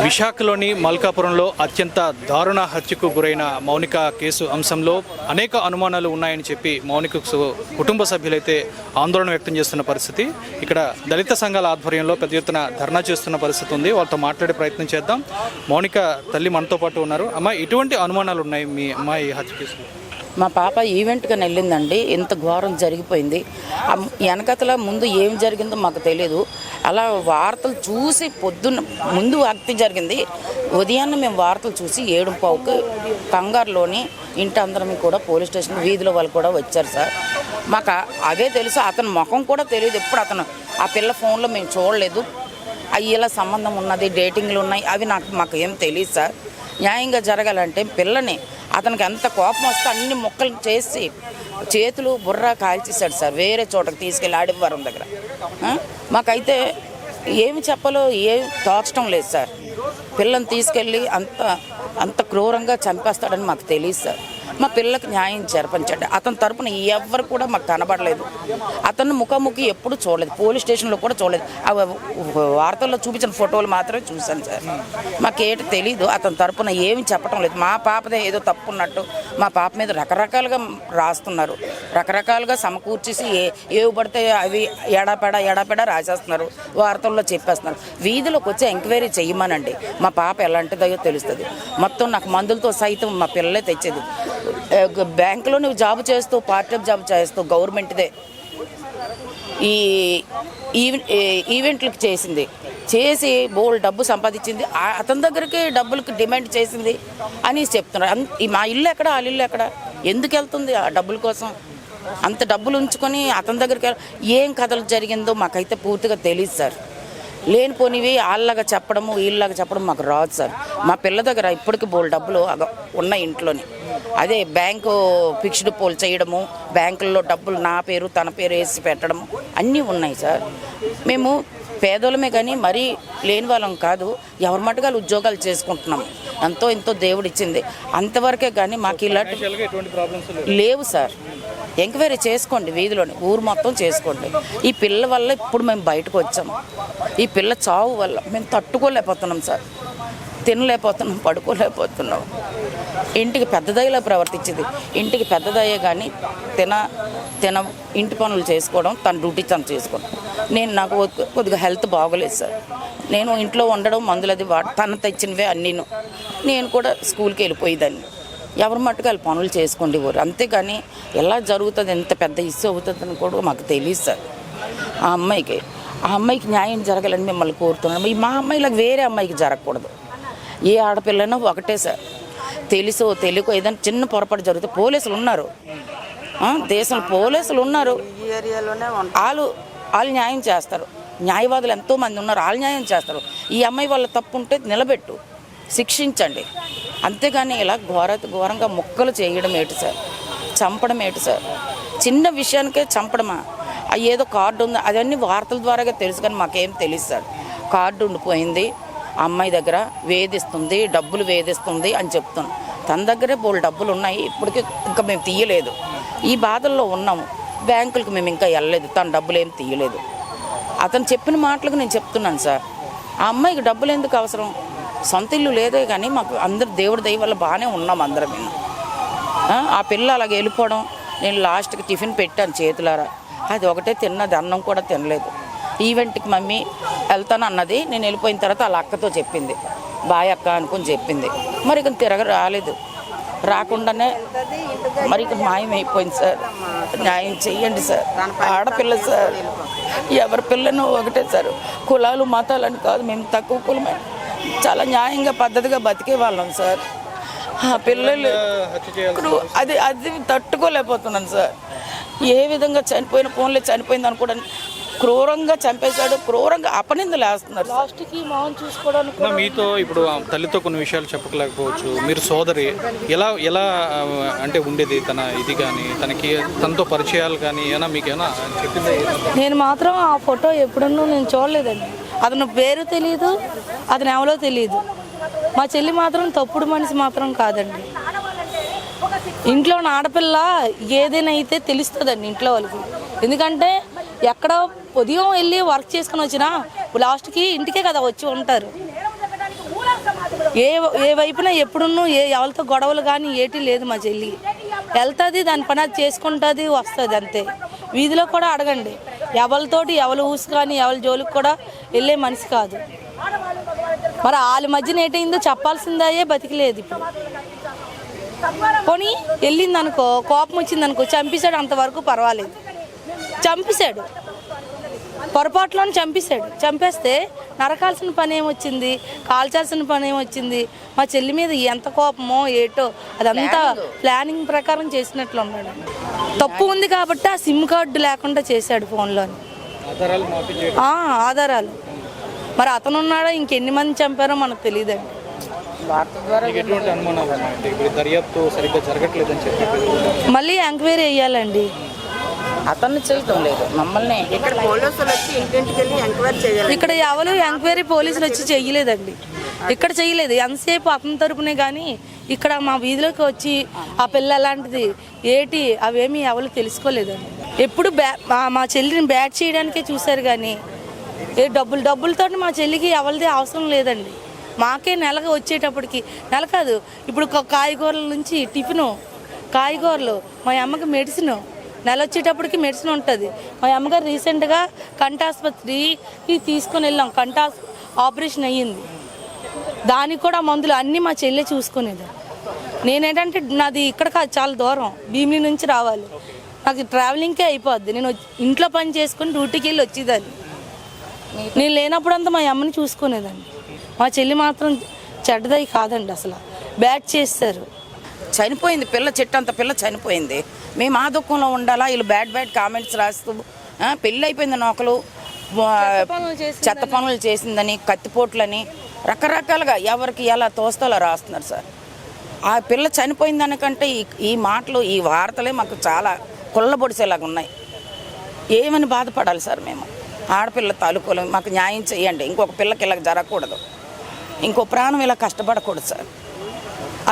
విశాఖలోని మల్కాపురంలో అత్యంత దారుణ హత్యకు గురైన మౌనిక కేసు అంశంలో అనేక అనుమానాలు ఉన్నాయని చెప్పి మౌనిక కుటుంబ సభ్యులైతే ఆందోళన వ్యక్తం చేస్తున్న పరిస్థితి. ఇక్కడ దళిత సంఘాల ఆధ్వర్యంలో పెద్ద ఎత్తున ధర్నా చేస్తున్న పరిస్థితి ఉంది. వాళ్ళతో మాట్లాడే ప్రయత్నం చేద్దాం. మౌనిక తల్లి మనతో పాటు ఉన్నారు. అమ్మ, ఎటువంటి అనుమానాలు ఉన్నాయి మీ అమ్మాయి హత్య కేసులో? మా పాప ఈవెంట్గా వెళ్ళిందండి. ఇంత ఘోరం జరిగిపోయింది. వెనకతల ముందు ఏం జరిగిందో మాకు తెలియదు. అలా వార్తలు చూసి పొద్దున్న ముందు హత్య జరిగింది. ఉదయాన్నే మేము వార్తలు చూసి 7:15కి కంగారులోని ఇంటి అందరం కూడా పోలీస్ స్టేషన్ వీధిలో వాళ్ళు కూడా వచ్చారు సార్. మాకు అదే తెలుసు. అతని ముఖం కూడా తెలియదు. ఎప్పుడు అతను ఆ పిల్ల ఫోన్లో మేము చూడలేదు. అయ్యేలా సంబంధం ఉన్నది, డేటింగ్లు ఉన్నాయి, అవి మాకు ఏం తెలియదు సార్. న్యాయంగా జరగాలంటే పిల్లని అతనికి ఎంత కోపం వస్తే అన్ని మొక్కలు చేసి చేతులు బుర్ర కాల్చేశాడు సార్. వేరే చోటకి తీసుకెళ్ళి ఆడివ్వరం దగ్గర. మాకైతే ఏమి చెప్పాలో ఏం తోచడం లేదు సార్. పిల్లని తీసుకెళ్ళి అంత క్రూరంగా చంపేస్తాడని మాకు తెలియదు సార్. మా పిల్లకి న్యాయం జరిపించండి. అతని తరపున ఎవరు కూడా మాకు కనబడలేదు. అతను ముఖాముఖి ఎప్పుడు చూడలేదు. పోలీస్ స్టేషన్లో కూడా చూడలేదు. వార్తల్లో చూపించిన ఫోటోలు మాత్రమే చూశాను సార్. మాకేంటి తెలీదు. అతని తరపున ఏమి చెప్పడం లేదు. మా పాపదే ఏదో తప్పు ఉన్నట్టు మా పాప మీద రకరకాలుగా రాస్తున్నారు. రకరకాలుగా సమకూర్చేసి ఏవి పడితే అవి ఎడాపెడా రాసేస్తున్నారు. వార్తల్లో చెప్పేస్తున్నారు. వీధిలోకి వచ్చి ఎంక్వైరీ చేయమనండి. మా పాప ఎలాంటిదో తెలుస్తుంది. మొత్తం నాకు మందులతో సైతం మా పిల్లలే తెచ్చేది. బ్యాంకులో నువ్వు జాబ్ చేస్తూ పార్ట్ టైం జాబ్ చేస్తూ గవర్నమెంట్దే ఈ ఈవెంట్లకు చేసి బోల్ డబ్బు సంపాదించింది. అతని దగ్గరికి డబ్బులకి డిమాండ్ చేసింది అని చెప్తున్నారు. మా ఇల్లు ఎక్కడ, వాళ్ళ ఇల్లు ఎక్కడ, ఎందుకు వెళ్తుంది ఆ డబ్బుల కోసం? అంత డబ్బులు ఉంచుకొని అతని దగ్గరికి ఏం కథలు జరిగిందో మాకైతే పూర్తిగా తెలియదు సార్. లేనిపోనివి వాళ్ళలాగా చెప్పడము వీళ్ళలాగా చెప్పడం మాకు రాదు సార్. మా పిల్ల దగ్గర ఇప్పటికి బోల్ డబ్బులు ఉన్నాయి ఇంట్లోని. అదే బ్యాంకు ఫిక్స్డ్ పోల్ చేయడము, బ్యాంకుల్లో డబ్బులు నా పేరు తన పేరు వేసి పెట్టడము అన్నీ ఉన్నాయి సార్. మేము పేదోళ్ళమే కానీ మరీ లేని వాళ్ళం కాదు. ఎవరి మటుగా ఉద్యోగాలు చేసుకుంటున్నాము. ఎంతో దేవుడు ఇచ్చింది అంతవరకే కానీ మాకు ఇలాంటి లేవు సార్. ఎంక్వైరీ చేసుకోండి, వీధిలోని ఊరు మొత్తం చేసుకోండి. ఈ పిల్ల వల్ల ఇప్పుడు మేము బయటకు వచ్చాము. ఈ పిల్ల చావు వల్ల మేము తట్టుకోలేకపోతున్నాం సార్. తినలేకపోతున్నాం, పడుకోలేకపోతున్నాం. ఇంటికి పెద్దదయ్యేలా ప్రవర్తించింది. ఇంటికి పెద్దదయ్యే కానీ తిన ఇంటి పనులు చేసుకోవడం, తన డ్యూటీ తను చేసుకోవడం. నాకు కొద్దిగా హెల్త్ బాగోలేదు సార్. నేను ఇంట్లో ఉండడం, మందులది తను తెచ్చినవే అన్నీను. నేను కూడా స్కూల్కి వెళ్ళిపోయేదాన్ని. ఎవరి మట్టుకు వాళ్ళు పనులు చేసుకోండి ఊరు. అంతేగాని ఎలా జరుగుతుంది, ఎంత పెద్ద ఇష్యూ అవుతుందని కూడా మాకు తెలియదు సార్. ఆ అమ్మాయికి న్యాయం జరగాలని మిమ్మల్ని కోరుతున్నాను. మా అమ్మాయిలకు వేరే అమ్మాయికి జరగకూడదు. ఏ ఆడపిల్లనో ఒకటే సార్. తెలుసో తెలియకో ఏదైనా చిన్న పొరపాటు జరిగితే పోలీసులు ఉన్నారు, దేశంలో పోలీసులు ఉన్నారు. వాళ్ళు న్యాయం చేస్తారు. న్యాయవాదులు ఎంతోమంది ఉన్నారు, వాళ్ళు న్యాయం చేస్తారు. ఈ అమ్మాయి వాళ్ళ తప్పు ఉంటే నిలబెట్టు, శిక్షించండి. అంతేగాని ఇలా ఘోరంగా ముక్కలు చేయడం ఏంటి సార్? చంపడం ఏంటి సార్? చిన్న విషయానికే చంపడమా? ఏదో కార్డు ఉంది, అవన్నీ వార్తల ద్వారాగా తెలుసు కానీ మాకేం తెలియదు సార్. కార్డు ఉండిపోయింది, అమ్మాయి దగ్గర వేధిస్తుంది, డబ్బులు వేధిస్తుంది అని చెప్తున్నాం. తన దగ్గరే బోల్ డబ్బులు ఉన్నాయి. ఇప్పటికీ ఇంకా మేము తీయలేదు. ఈ బాధల్లో ఉన్నాము. బ్యాంకులకు మేము ఇంకా వెళ్ళలేదు. తన డబ్బులు ఏం తీయలేదు. అతను చెప్పిన మాటలకు నేను చెప్తున్నాను సార్. ఆ అమ్మాయికి డబ్బులు ఎందుకు అవసరం? సొంత ఇల్లు లేదే కానీ మాకు అందరు దేవుడి దయ వల్ల బాగానే ఉన్నాం అందరం. మేము ఆ పిల్ల అలాగే వెళ్ళిపోవడం, నేను లాస్ట్కి టిఫిన్ పెట్టాను చేతులారా. అది ఒకటే తిన్నది, అన్నం కూడా తినలేదు. ఈవెంట్కి మమ్మీ వెళ్తాను అన్నది. నేను వెళ్ళిపోయిన తర్వాత వాళ్ళ అక్కతో చెప్పింది, బాయ్ అక్క అనుకుని చెప్పింది. మరి ఇక రాలేదు. రాకుండానే మరి ఇక మాయమైపోయింది సార్. న్యాయం చెయ్యండి సార్. ఆడపిల్ల సార్, ఎవరి పిల్లను ఒకటే సార్. కులాలు మతాలని కాదు, మేము తక్కువ కులమే, చాలా న్యాయంగా పద్ధతిగా బతికే వాళ్ళం సార్. ఆ పిల్లలు అది తట్టుకోలేకపోతున్నాను సార్. ఏ విధంగా చనిపోయిన ఫోన్లే చనిపోయింది అనుకోవడానికి క్రూరంగా చంపేశాడు. క్రూరంగా అపనిందలు వేస్తున్నారు. లాస్ట్కి మౌన్ చూసుకోవడానికి మీతో ఇప్పుడు తల్లితో కొన్ని విషయాలు చెప్పలేకపోవచ్చు. మీరు సోదరి ఎలా అంటే ఉండేది తన ఇది కానీ, తనతో పరిచయాలు కానీ ఏమైనా మీకు ఏమైనా చెప్పిందా? నేను మాత్రం ఆ ఫోటో ఎప్పుడన్నా నేను చూడలేదండి. అతని పేరు తెలియదు, అతను ఎవరో తెలియదు. మా చెల్లి మాత్రం తప్పుడు మనిషి మాత్రం కాదండి. ఇంట్లో ఉన్న ఆడపిల్ల ఏదైనా అయితే తెలుస్తుందండి ఇంట్లో వాళ్ళకి. ఎందుకంటే ఎక్కడ ఉదయం వెళ్ళి వర్క్ చేసుకుని వచ్చినా లాస్ట్కి ఇంటికే కదా వచ్చి ఉంటారు. ఏ వైపున ఎప్పుడున్నూ ఎవరితో గొడవలు కానీ ఏటి లేదు మా చెల్లి. వెళ్తుంది, దాని పని అది చేసుకుంటుంది, వస్తుంది అంతే. వీధిలో కూడా అడగండి, ఎవరితోటి ఎవరి ఊసు కానీ ఎవరి జోలికి కూడా వెళ్ళే మనిషి కాదు. మరి వాళ్ళ మధ్యన ఏటైందో చెప్పాల్సిందే, బతికిలేదు. ఇప్పుడు కొని వెళ్ళింది అనుకో, కోపం వచ్చింది అనుకో, చంపేశాడు, అంతవరకు పర్వాలేదు. చంపేశాడు, పొరపాటులోనే చంపేశాడు. చంపేస్తే నరకాల్సిన పని ఏమొచ్చింది, కాల్చాల్సిన పని ఏమొచ్చింది? మా చెల్లి మీద ఎంత కోపమో ఏటో, అదంతా ప్లానింగ్ ప్రకారం చేసినట్లు ఉన్నాడు. తప్పు ఉంది కాబట్టి ఆ సిమ్ కార్డు లేకుండా చేశాడు ఫోన్లోని ఆధారాలు. మరి అతను ఉన్నాడో ఇంకెన్ని మంది చంపారో మనకు తెలియదండి. మళ్ళీ ఎంక్వైరీ వేయాలండి. అతన్ని చేయటం లేదు, మమ్మల్ని ఇక్కడ పోలీసులు వచ్చి ఇంటింటికి వెళ్ళి ఎంక్వైరీ చేయాలి. ఇక్కడ ఎవరు ఎంక్వైరీ పోలీసులు వచ్చి చెయ్యలేదండి. ఇక్కడ చేయలేదు. ఎంతసేపు అతని తరపునే కానీ ఇక్కడ మా వీధిలోకి వచ్చి ఆ పిల్ల అలాంటిది ఏటి అవేమీ ఎవరు తెలుసుకోలేదండి. ఎప్పుడు మా చెల్లిని బ్యాట్ చేయడానికే చూశారు కానీ డబ్బులతో మా చెల్లికి ఎవరిది అవసరం లేదండి. మాకే నెలగా వచ్చేటప్పటికి, నెల కాదు ఇప్పుడు కాయగూరల నుంచి టిఫిను, కాయగూరలు, మా అమ్మకి మెడిసిన్, నెల వచ్చేటప్పటికి మెడిసిన్ ఉంటుంది. మా అమ్మగారు రీసెంట్గా కంటాసుపత్రికి తీసుకొని వెళ్ళాం, ఆపరేషన్ అయ్యింది. దానికి కూడా మందులు అన్నీ మా చెల్లె చూసుకునేది. నేనేంటంటే నాది ఇక్కడ కాదు, చాలా దూరం, భీమిలి నుంచి రావాలి. నాకు ట్రావెలింగ్కే అయిపోద్ది. నేను ఇంట్లో పని చేసుకుని డ్యూటీకి వెళ్ళి వచ్చేదాన్ని. నేను లేనప్పుడంతా మా అమ్మని చూసుకునేదాన్ని. మా చెల్లి మాత్రం చెడ్డదై కాదండి, అసలు బ్యాట్ చేస్తారు. చనిపోయింది పిల్ల, చెట్టు అంత పిల్ల చనిపోయింది. మేము ఆ దుఃఖంలో ఉండాలా? వీళ్ళు బ్యాడ్ కామెంట్స్ రాస్తూ పెళ్ళి అయిపోయింది నోకలు, చెత్త పనులు చేసిందని, కత్తిపోట్లని, రకరకాలుగా ఎవరికి ఎలా తోస్తాలో రాస్తున్నారు సార్. ఆ పిల్ల చనిపోయిన దానికంటే ఈ మాటలు, ఈ వార్తలే మాకు చాలా కుళ్ళబొడిసేలాగా ఉన్నాయి. ఏమని బాధపడాలి సార్ మేము? ఆడపిల్ల తాలూకులు మాకు న్యాయం చేయండి. ఇంకొక పిల్లకి ఇలా జరగకూడదు, ఇంకో ప్రాణం ఇలా కష్టపడకూడదు సార్.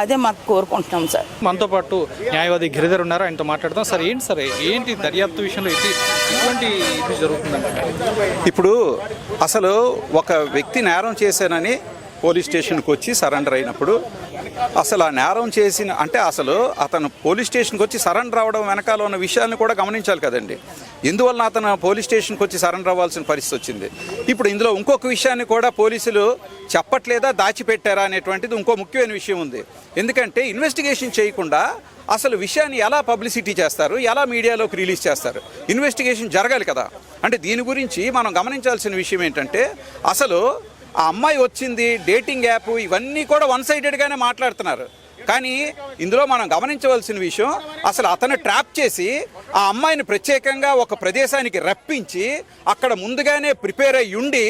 అదే మాకు కోరుకుంటున్నాం సార్. మనతో పాటు న్యాయవాది గిరిధర్ ఉన్నారు, ఆయనతో మాట్లాడదాం. సార్ ఏంటి దర్యాప్తు విషయంలో ఇటువంటి ఇది జరుగుతుందంటే? ఇప్పుడు అసలు ఒక వ్యక్తి నేరం చేశానని పోలీస్ స్టేషన్కి వచ్చి సరెండర్ అయినప్పుడు అసలు ఆ నేరం చేసిన అంటే అసలు అతను పోలీస్ స్టేషన్కి వచ్చి సరెండర్ అవ్వడం వెనకాల ఉన్న విషయాలను కూడా గమనించాలి కదండి. ఎందువల్ల అతను పోలీస్ స్టేషన్కి వచ్చి సరెండర్ అవ్వాల్సిన పరిస్థితి వచ్చింది? ఇప్పుడు ఇందులో ఇంకొక విషయాన్ని కూడా పోలీసులు చెప్పట్లేదా, దాచిపెట్టారా అనేటువంటిది ఇంకో ముఖ్యమైన విషయం ఉంది. ఎందుకంటే ఇన్వెస్టిగేషన్ చేయకుండా అసలు విషయాన్ని ఎలా పబ్లిసిటీ చేస్తారు, ఎలా మీడియాలోకి రిలీజ్ చేస్తారు? ఇన్వెస్టిగేషన్ జరగాలి కదా. అంటే దీని గురించి మనం గమనించాల్సిన విషయం ఏంటంటే అసలు ఆ అమ్మాయి వచ్చింది, డేటింగ్ యాప్, ఇవన్నీ కూడా వన్ సైడెడ్గానే మాట్లాడుతున్నారు. కానీ ఇందులో మనం గమనించవలసిన విషయం అసలు అతను ట్రాప్ చేసి ఆ అమ్మాయిని ప్రత్యేకంగా ఒక ప్రదేశానికి రప్పించి అక్కడ ముందుగానే ప్రిపేర్ అయ్యి ఉండి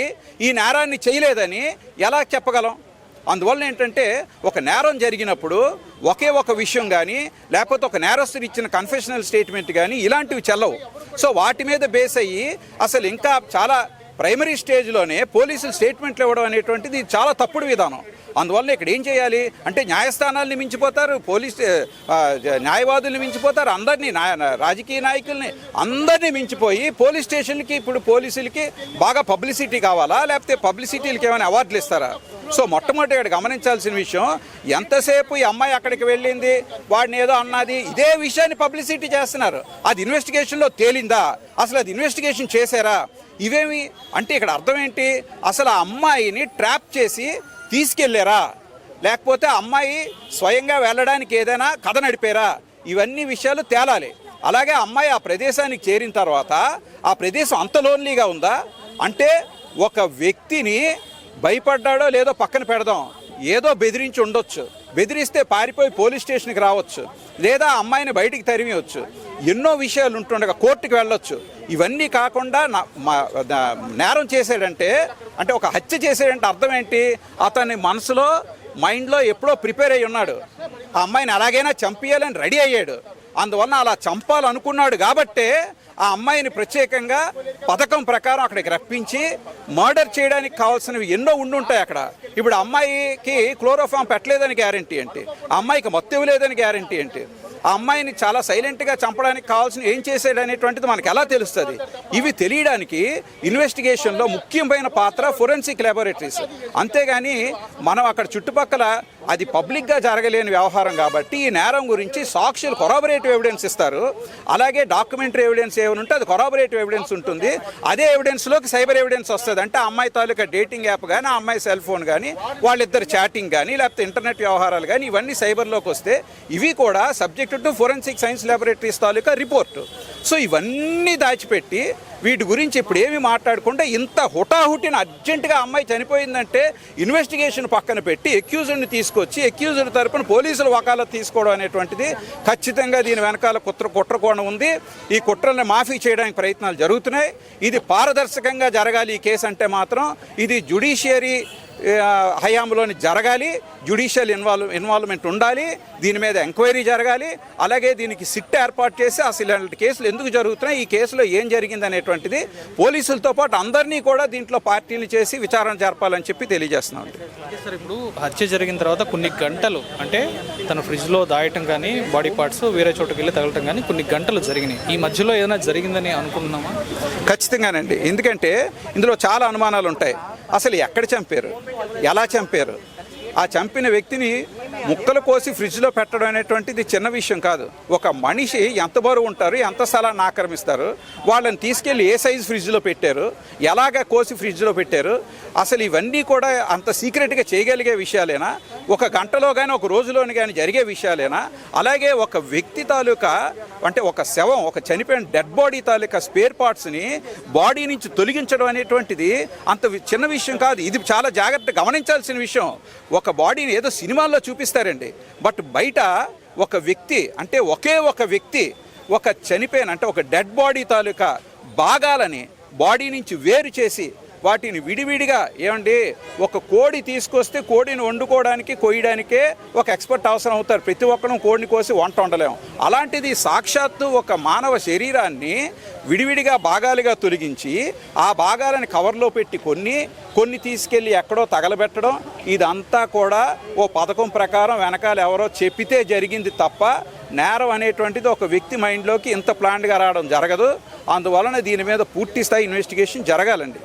ఈ నేరాన్ని చేయలేదని ఎలా చెప్పగలం? అందువల్ల ఏంటంటే ఒక నేరం జరిగినప్పుడు ఒకే ఒక విషయం కానీ లేకపోతే ఒక నేరస్తుడు ఇచ్చిన కన్ఫెషనల్ స్టేట్మెంట్ కానీ ఇలాంటివి చెల్లవు. సో వాటి మీద బేస్ అయ్యి అసలు ఇంకా చాలా ప్రైమరీ స్టేజ్లోనే పోలీసులు స్టేట్మెంట్లు ఇవ్వడం అనేటువంటిది చాలా తప్పుడు విధానం. అందువల్ల ఇక్కడ ఏం చేయాలి అంటే న్యాయస్థానాలని మించిపోతారు, న్యాయవాదుల్ని మించిపోతారు, అందరినీ రాజకీయ నాయకుల్ని అందరినీ మించిపోయి పోలీస్ స్టేషన్కి ఇప్పుడు పోలీసులకి బాగా పబ్లిసిటీ కావాలా, లేకపోతే పబ్లిసిటీలకి ఏమైనా అవార్డులు ఇస్తారా? సో మొట్టమొదటి ఇక్కడ గమనించాల్సిన విషయం ఎంతసేపు ఈ అమ్మాయి అక్కడికి వెళ్ళింది, వాడిని ఏదో అన్నది, ఇదే విషయాన్ని పబ్లిసిటీ చేస్తున్నారు. అది ఇన్వెస్టిగేషన్లో తేలిందా? అసలు అది ఇన్వెస్టిగేషన్ చేశారా? ఇవేమి అంటే ఇక్కడ అర్థం ఏంటి? అసలు ఆ అమ్మాయిని ట్రాప్ చేసి తీసుకెళ్ళారా, లేకపోతే అమ్మాయి స్వయంగా వెళ్ళడానికి ఏదైనా కథ నడిపారా? ఇవన్నీ విషయాలు తేలాలి. అలాగే అమ్మాయి ఆ ప్రదేశానికి చేరిన తర్వాత ఆ ప్రదేశం అంత లోన్లీగా ఉందా అంటే ఒక వ్యక్తిని భయపడ్డాడో లేదో పక్కన పెడదాం, ఏదో బెదిరించి ఉండొచ్చు, బెదిరిస్తే పారిపోయి పోలీస్ స్టేషన్కి రావచ్చు, లేదా అమ్మాయిని బయటికి తరిమివచ్చు, ఎన్నో విషయాలు ఉంటుండగా కోర్టుకి వెళ్ళొచ్చు. ఇవన్నీ కాకుండా నేరం చేసాడంటే అంటే ఒక హత్య చేసాడంటే అర్థం ఏంటి? అతని మనసులో మైండ్లో ఎప్పుడో ప్రిపేర్ అయ్యి ఉన్నాడు, ఆ అమ్మాయిని ఎలాగైనా చంపేయాలని రెడీ అయ్యాడు. అందువలన అలా చంపాలనుకున్నాడు కాబట్టే ఆ అమ్మాయిని ప్రత్యేకంగా పథకం ప్రకారం అక్కడికి రప్పించి మర్డర్ చేయడానికి కావాల్సినవి ఎన్నో ఉండుంటాయి అక్కడ. ఇప్పుడు అమ్మాయికి క్లోరోఫామ్ పెట్టలేదని గ్యారంటీ ఏంటి? ఆ అమ్మాయికి మత్తు ఇవ్వలేదని గ్యారంటీ ఏంటి? ఆ అమ్మాయిని చాలా సైలెంట్గా చంపడానికి కావాల్సిన ఏం చేసాడు అనేటువంటిది మనకు ఎలా తెలుస్తుంది? ఇవి తెలియడానికి ఇన్వెస్టిగేషన్లో ముఖ్యమైన పాత్ర ఫోరెన్సిక్ ల్యాబొరేటరీస్. అంతేగాని మనం అక్కడ చుట్టుపక్కల అది పబ్లిక్గా జరగలేని వ్యవహారం కాబట్టి ఈ నేరం గురించి సాక్షులు కొరాబరేటివ్ ఎవిడెన్స్ ఇస్తారు. అలాగే డాక్యుమెంటరీ ఎవిడెన్స్ ఏమైనా ఉంటే అది కొరాబరేటివ్ ఎవిడెన్స్ ఉంటుంది. అదే ఎవిడెన్స్లోకి సైబర్ ఎవిడెన్స్ వస్తుంది. అంటే అమ్మాయి తాలూకా డేటింగ్ యాప్ కానీ, ఆ అమ్మాయి సెల్ ఫోన్ కానీ, వాళ్ళిద్దరు చాటింగ్ కానీ, లేకపోతే ఇంటర్నెట్ వ్యవహారాలు కానీ, ఇవన్నీ సైబర్లోకి వస్తే ఇవి కూడా subject to forensic science laboratories taluka report. So ఇవన్నీ దాచిపెట్టి వీటి గురించి ఇప్పుడు ఏమి మాట్లాడకుండా ఇంత హుటాహుటిన అర్జెంటుగా అమ్మాయి చనిపోయిందంటే ఇన్వెస్టిగేషన్ పక్కన పెట్టి ఎక్యూజ్డ్ని తీసుకొచ్చి ఎక్యూజ్డ్ తరపున పోలీసులు వకాలత్ తీసుకోవడం అనేటువంటిది ఖచ్చితంగా దీని వెనకాల కుట్రకోణం ఉంది. ఈ కుట్రల్ని మాఫీ చేయడానికి ప్రయత్నాలు జరుగుతున్నాయి. ఇది పారదర్శకంగా జరగాలి. ఈ కేసు అంటే మాత్రం ఇది జ్యుడిషియరీ హయాంలోని జరగాలి. జ్యుడిషియల్ ఇన్వాల్వ్మెంట్ ఉండాలి. దీని మీద ఎంక్వైరీ జరగాలి. అలాగే దీనికి సిట్ ఏర్పాటు చేసి అసలు ఇలాంటి కేసులు ఎందుకు జరుగుతున్నాయి, ఈ కేసులో ఏం జరిగింది అనేటువంటిది పోలీసులతో పాటు అందరినీ కూడా దీంట్లో పార్టీలు చేసి విచారణ జరపాలని చెప్పి తెలియజేస్తున్నాం. సార్, ఇప్పుడు హత్య జరిగిన తర్వాత కొన్ని గంటలు అంటే తన ఫ్రిడ్జ్లో దాయటం కానీ, బాడీ పార్ట్స్ వేరే చోటుకి వెళ్ళి తగలటం కానీ కొన్ని గంటలు జరిగినాయి. ఈ మధ్యలో ఏదైనా జరిగిందని అనుకుంటున్నామా? ఖచ్చితంగానండి. ఎందుకంటే ఇందులో చాలా అనుమానాలు ఉంటాయి. అసలు ఎక్కడ చంపారు, ఎలా చంపారు, ఆ చంపిన వ్యక్తిని ముక్కలు కోసి ఫ్రిడ్జ్లో పెట్టడం అనేటువంటిది చిన్న విషయం కాదు. ఒక మనిషి ఎంత బరువు ఉంటారు, ఎంత స్థలాన్ని ఆక్రమిస్తారు, వాళ్ళని తీసుకెళ్ళి ఏ సైజు ఫ్రిడ్జ్లో పెట్టారు, ఎలాగ కోసి ఫ్రిడ్జ్లో పెట్టారు, అసలు ఇవన్నీ కూడా అంత సీక్రెట్గా చేయగలిగే విషయాలేనా? ఒక గంటలో కానీ ఒక రోజులోని కానీ జరిగే విషయాలేనా? అలాగే ఒక వ్యక్తి తాలూకా అంటే ఒక శవం, ఒక చనిపోయిన డెడ్ బాడీ తాలూకా స్పేర్ పార్ట్స్ని బాడీ నుంచి తొలగించడం అనేటువంటిది అంత చిన్న విషయం కాదు. ఇది చాలా జాగ్రత్తగా గమనించాల్సిన విషయం. ఒక బాడీని ఏదో సినిమాల్లో చూపిస్తారండి, బట్ బయట ఒక వ్యక్తి అంటే ఒకే ఒక వ్యక్తి ఒక చనిపోయిన అంటే ఒక డెడ్ బాడీ తాలూకా భాగాలని బాడీ నుంచి వేరు చేసి వాటిని విడివిడిగా ఏమండి ఒక కోడి తీసుకొస్తే కోడిని వండుకోవడానికి కోయడానికే ఒక ఎక్స్పర్ట్ అవసరం అవుతారు. ప్రతి ఒక్కరు కోడిని కోసి వంట వండలేము. అలాంటిది సాక్షాత్తు ఒక మానవ శరీరాన్ని విడివిడిగా భాగాలుగా తొలగించి ఆ భాగాలను కవర్లో పెట్టి కొన్ని తీసుకెళ్ళి ఎక్కడో తగలబెట్టడం, ఇదంతా కూడా ఓ పథకం ప్రకారం వెనకాల ఎవరో చెప్పితే జరిగింది తప్ప నేరం అనేటువంటిది ఒక వ్యక్తి మైండ్లోకి ఇంత ప్లాన్డ్గా రావడం జరగదు. అందువలన దీని మీద పూర్తి స్థాయి ఇన్వెస్టిగేషన్ జరగాలండి.